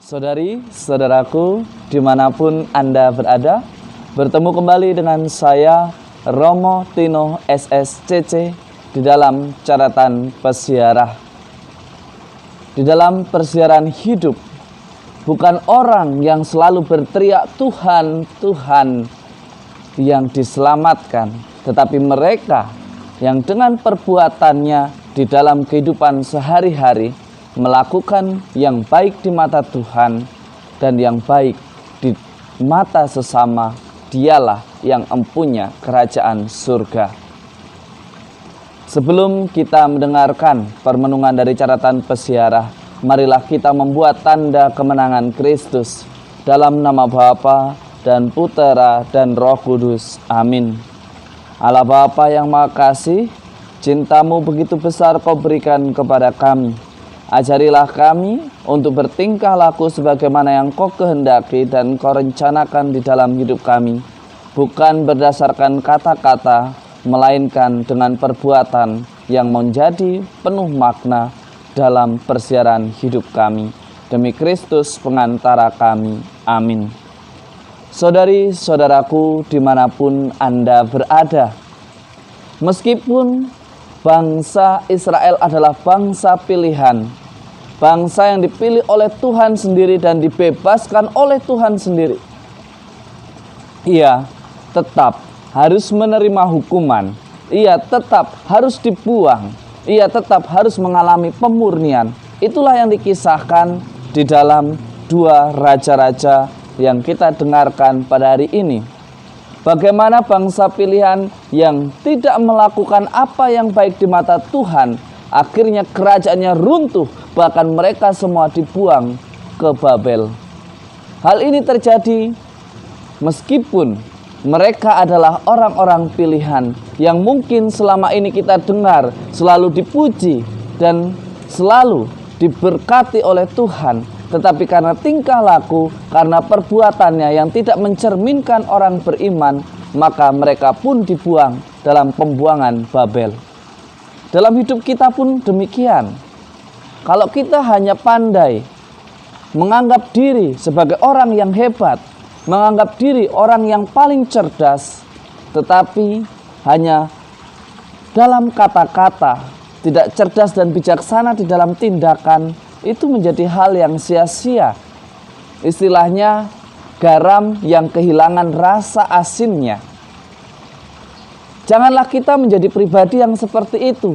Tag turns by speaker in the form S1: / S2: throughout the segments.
S1: Saudari-saudaraku, dimanapun Anda berada, bertemu kembali dengan saya, Romo Tino SSCC, di dalam catatan peziarah. Di dalam persiaran hidup, bukan orang yang selalu berteriak Tuhan, Tuhan yang diselamatkan, tetapi mereka yang dengan perbuatannya di dalam kehidupan sehari-hari melakukan yang baik di mata Tuhan dan yang baik di mata sesama, dialah yang empunya kerajaan surga. Sebelum kita mendengarkan permenungan dari catatan peziarah, marilah kita membuat tanda kemenangan Kristus dalam nama Bapa dan Putera dan Roh Kudus. Amin. Allah Bapa yang Maha Kasih, cinta-Mu begitu besar Kau berikan kepada kami. Ajarilah kami untuk bertingkah laku sebagaimana yang Kau kehendaki dan Kau rencanakan di dalam hidup kami, bukan berdasarkan kata-kata, melainkan dengan perbuatan yang menjadi penuh makna dalam persiaran hidup kami. Demi Kristus pengantara kami. Amin. Saudari-saudaraku dimanapun Anda berada, meskipun bangsa Israel adalah bangsa pilihan, bangsa yang dipilih oleh Tuhan sendiri dan dibebaskan oleh Tuhan sendiri, ia tetap harus menerima hukuman, ia tetap harus dibuang, ia tetap harus mengalami pemurnian. Itulah yang dikisahkan di dalam dua raja-raja yang kita dengarkan pada hari ini. Bagaimana bangsa pilihan yang tidak melakukan apa yang baik di mata Tuhan, akhirnya kerajaannya runtuh, bahkan mereka semua dibuang ke Babel. Hal ini terjadi meskipun mereka adalah orang-orang pilihan yang mungkin selama ini kita dengar selalu dipuji dan selalu diberkati oleh Tuhan. Tetapi karena tingkah laku, karena perbuatannya yang tidak mencerminkan orang beriman, maka mereka pun dibuang dalam pembuangan Babel. Dalam hidup kita pun demikian. Kalau kita hanya pandai menganggap diri sebagai orang yang hebat, menganggap diri orang yang paling cerdas, tetapi hanya dalam kata-kata, tidak cerdas dan bijaksana di dalam tindakan, itu menjadi hal yang sia-sia. Istilahnya garam yang kehilangan rasa asinnya. Janganlah kita menjadi pribadi yang seperti itu,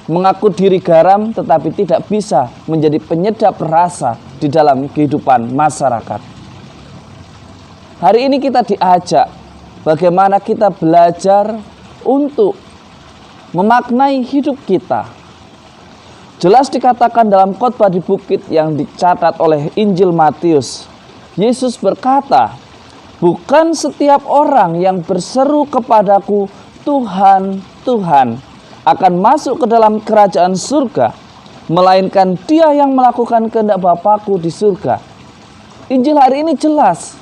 S1: mengaku diri garam tetapi tidak bisa menjadi penyedap rasa di dalam kehidupan masyarakat. Hari ini kita diajak bagaimana kita belajar untuk memaknai hidup kita. Jelas dikatakan dalam khotbah di bukit yang dicatat oleh Injil Matius, Yesus berkata, "Bukan setiap orang yang berseru kepadaku, Tuhan, Tuhan, akan masuk ke dalam kerajaan surga, melainkan dia yang melakukan kehendak Bapa-Ku di surga." Injil hari ini jelas,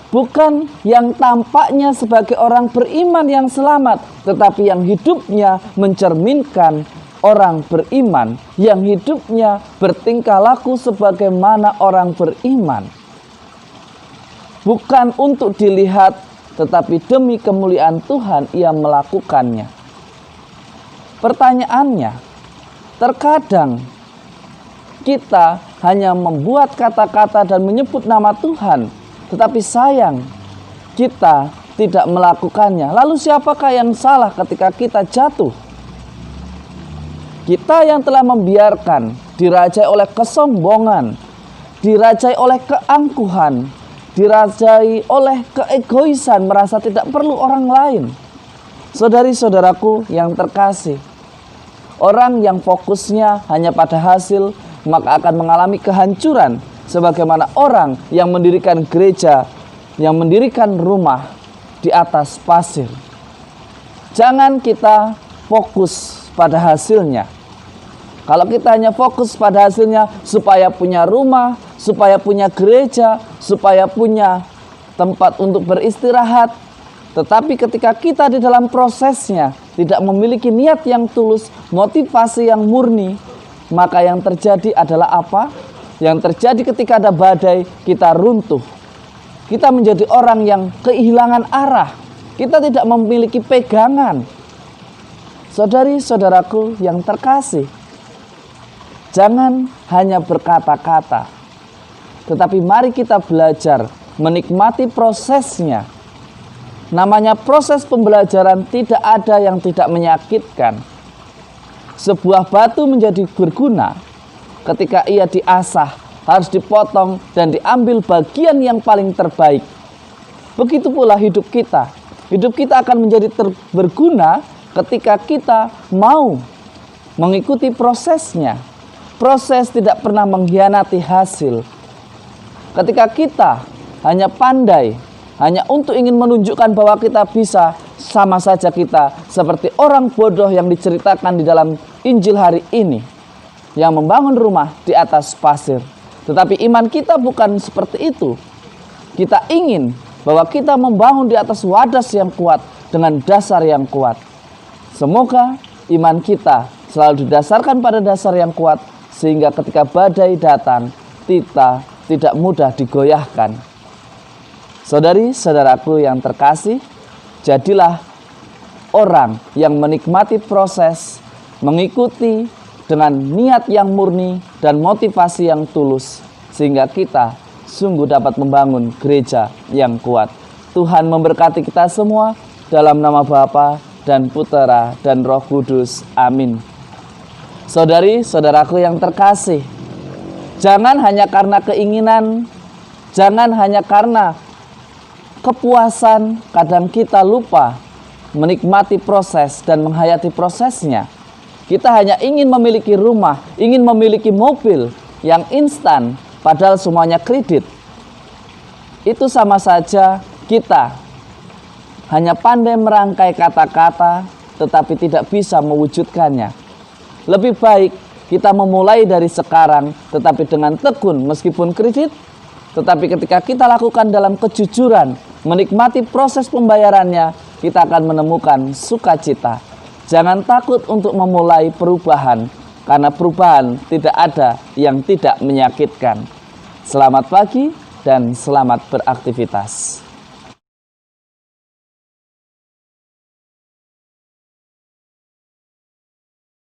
S1: bukan yang tampaknya sebagai orang beriman yang selamat, tetapi yang hidupnya mencerminkan orang beriman, yang hidupnya bertingkah laku sebagaimana orang beriman. Bukan untuk dilihat, tetapi demi kemuliaan Tuhan ia melakukannya. Pertanyaannya, terkadang kita hanya membuat kata-kata dan menyebut nama Tuhan, tetapi sayang kita tidak melakukannya. Lalu siapakah yang salah ketika kita jatuh? Kita yang telah membiarkan dirajai oleh kesombongan, dirajai oleh keangkuhan, dirajai oleh keegoisan, merasa tidak perlu orang lain. Saudari-saudaraku yang terkasih, orang yang fokusnya hanya pada hasil, maka akan mengalami kehancuran. Sebagaimana orang yang mendirikan gereja, yang mendirikan rumah di atas pasir. Jangan kita fokus pada hasilnya. Kalau kita hanya fokus pada hasilnya, supaya punya rumah, supaya punya gereja, supaya punya tempat untuk beristirahat, tetapi ketika kita di dalam prosesnya tidak memiliki niat yang tulus, motivasi yang murni, maka yang terjadi adalah apa? Yang terjadi ketika ada badai, kita runtuh. Kita menjadi orang yang kehilangan arah. Kita tidak memiliki pegangan. Saudari-saudaraku yang terkasih, jangan hanya berkata-kata, tetapi mari kita belajar menikmati prosesnya. Namanya proses pembelajaran, tidak ada yang tidak menyakitkan. Sebuah batu menjadi berguna ketika ia diasah, harus dipotong dan diambil bagian yang paling terbaik. Begitu pula hidup kita. Hidup kita akan menjadi berguna ketika kita mau mengikuti prosesnya. Proses tidak pernah mengkhianati hasil. Ketika kita hanya pandai, hanya untuk ingin menunjukkan bahwa kita bisa, sama saja kita seperti orang bodoh yang diceritakan di dalam Injil hari ini, yang membangun rumah di atas pasir. Tetapi iman kita bukan seperti itu. Kita ingin bahwa kita membangun di atas wadas yang kuat dengan dasar yang kuat. Semoga iman kita selalu didasarkan pada dasar yang kuat, sehingga ketika badai datang, kita tidak mudah digoyahkan. Saudari-saudaraku yang terkasih, jadilah orang yang menikmati proses, mengikuti dengan niat yang murni dan motivasi yang tulus, sehingga kita sungguh dapat membangun gereja yang kuat. Tuhan memberkati kita semua dalam nama Bapa dan Putera dan Roh Kudus. Amin. Saudari-saudaraku yang terkasih, jangan hanya karena keinginan, jangan hanya karena kepuasan, kadang kita lupa menikmati proses dan menghayati prosesnya. Kita hanya ingin memiliki rumah, ingin memiliki mobil yang instan, padahal semuanya kredit. Itu sama saja kita hanya pandai merangkai kata-kata, tetapi tidak bisa mewujudkannya. Lebih baik kita memulai dari sekarang, tetapi dengan tekun meskipun kredit, tetapi ketika kita lakukan dalam kejujuran, menikmati proses pembayarannya, kita akan menemukan sukacita. Jangan takut untuk memulai perubahan, karena perubahan tidak ada yang tidak menyakitkan. Selamat pagi dan selamat beraktivitas.